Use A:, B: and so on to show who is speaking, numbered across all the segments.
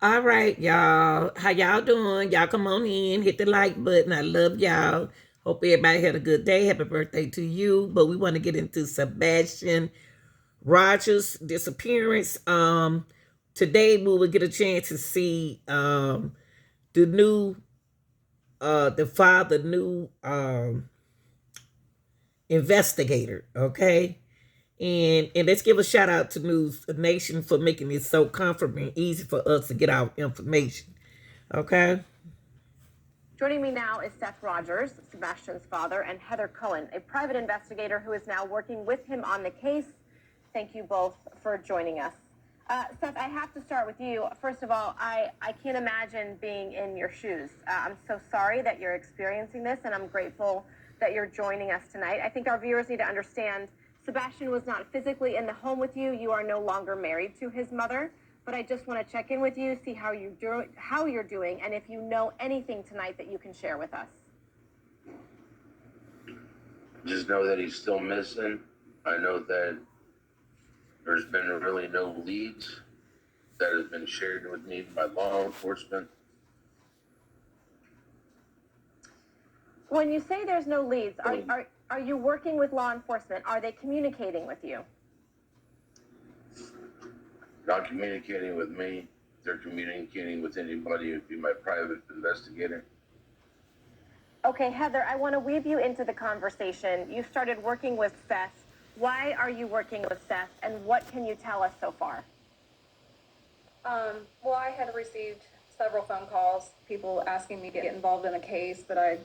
A: All right, y'all. How y'all doing? Y'all come on in, hit the like button. I love y'all. Hope everybody had a good day. Happy birthday to you. But we want to get into Sebastian Rogers' disappearance. Today we will get a chance to see the new the new investigator, okay? And let's give a shout out to News Nation for making it so comfortable and easy for us to get our information. Okay.
B: Joining me now is Seth Rogers, Sebastian's father, and Heather Cohen, a private investigator who is now working with him on the case. Thank you both for joining us. Seth, I have to start with you. First of all, I can't imagine being in your shoes. I'm so sorry that you're experiencing this, and I'm grateful that you're joining us tonight. I think our viewers need to understand Sebastian was not physically in the home with you. You are no longer married to his mother. But I just want to check in with you, see how you're doing, and if you know anything tonight that you can share with us.
C: Just know that he's still missing. I know that there's been really no leads that has been shared with me by law enforcement.
B: When you say there's no leads, are you working with law enforcement? Are they communicating with you?
C: Not communicating with me. They're communicating with anybody who'd be my private investigator.
B: Okay, Heather, I want to weave you into the conversation. You started working with Seth. Why are you working with Seth, and what can you tell us so far?
D: Well, I had received several phone calls, people asking me to get involved in a case, but I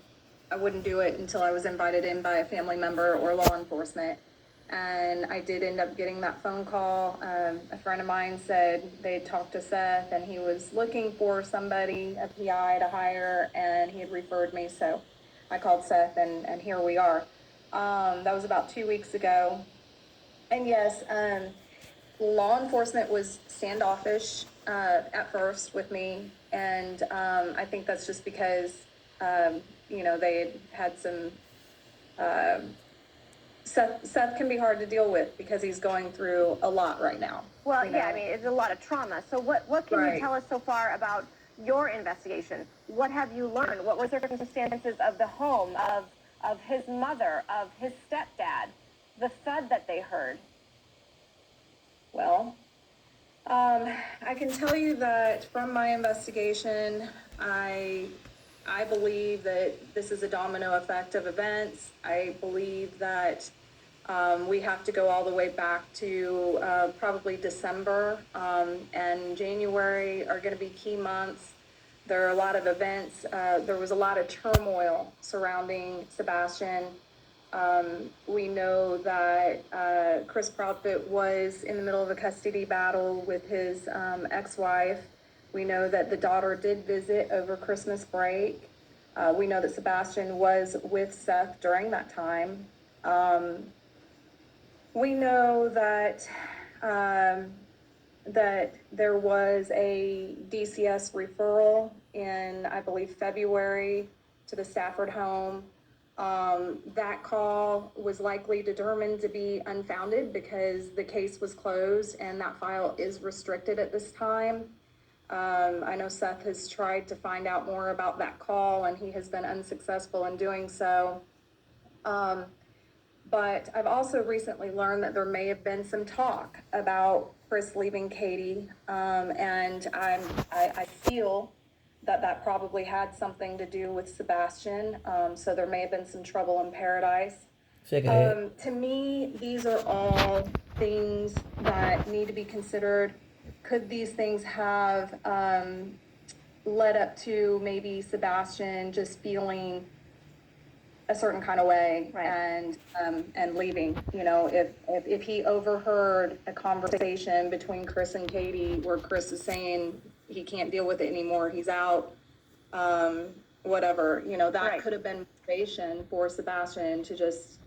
D: wouldn't do it until I was invited in by a family member or law enforcement. And I did end up getting that phone call. A friend of mine said they talked to Seth and he was looking for somebody, a PI to hire, and he had referred me. So I called Seth and here we are. That was about 2 weeks ago. And yes, law enforcement was standoffish at first with me. And I think that's just because, they had some... Seth can be hard to deal with because he's going through a lot right now.
B: Well, yeah, I mean, it's a lot of trauma. So what can you tell us so far about your investigation? What have you learned? What were the circumstances of the home, of his mother, of his stepdad, the thud that they heard?
D: Well, I can tell you that from my investigation, I believe that this is a domino effect of events. I believe that we have to go all the way back to probably December and January are going to be key months. There are a lot of events. There was a lot of turmoil surrounding Sebastian. We know that Chris Proudfoot was in the middle of a custody battle with his ex-wife. We know that the daughter did visit over Christmas break. We know that Sebastian was with Seth during that time. We know that that there was a DCS referral in, I believe, February to the Stafford home. That call was likely determined to be unfounded because the case was closed and that file is restricted at this time. I know Seth has tried to find out more about that call and he has been unsuccessful in doing so. But I've also recently learned that there may have been some talk about Chris leaving Katie, and I feel that probably had something to do with Sebastian, so there may have been some trouble in paradise. To me, these are all things that need to be considered. Could these things have led up to maybe Sebastian just feeling a certain kind of way, and leaving? If he overheard a conversation between Chris and Katie where Chris is saying he can't deal with it anymore, he's out, whatever, that could have been motivation for Sebastian to just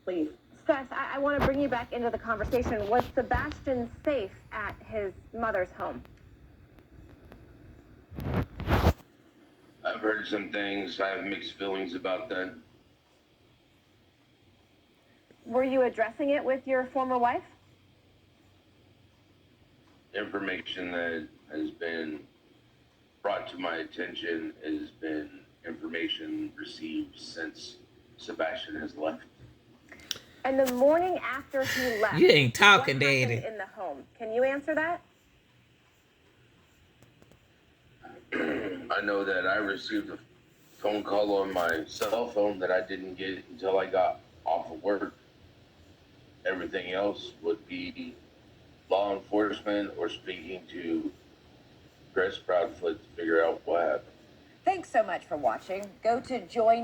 D: leave.
B: Seth, I want to bring you back into the conversation. Was Sebastian safe at his mother's home?
C: I've heard some things. I have mixed feelings about that.
B: Were you addressing it with your former wife?
C: information that has been brought to my attention has been information received since Sebastian has left.
B: And the morning after he left,
A: You ain't talking,
B: what happened
A: Daddy.
B: in the home? Can you answer that?
C: I know that I received a phone call on my cell phone that I didn't get until I got off of work. Everything else would be law enforcement or speaking to Chris Proudfoot to figure out what happened.
B: Thanks so much for watching. Go to join.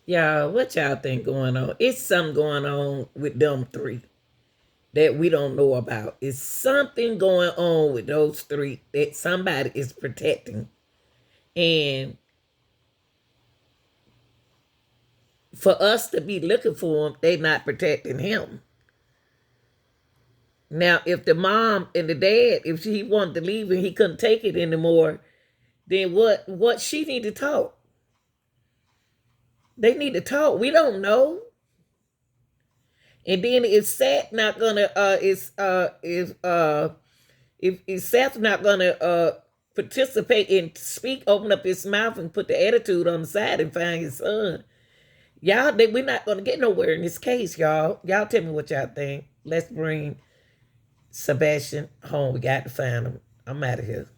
A: Y'all, what y'all think going on? It's something going on with them three that we don't know about. It's something going on with those three that somebody is protecting. And for us to be looking for him, they not protecting him. Now, if the mom and the dad, if he wanted to leave and he couldn't take it anymore, then what she need to talk. They need to talk. We don't know. And then if Seth not gonna if Seth not gonna participate and speak, open up his mouth and put the attitude on the side and find his son, y'all, we're not gonna get nowhere in this case, y'all. Y'all tell me what y'all think. Let's bring Sebastian home. We got to find him. I'm out of here.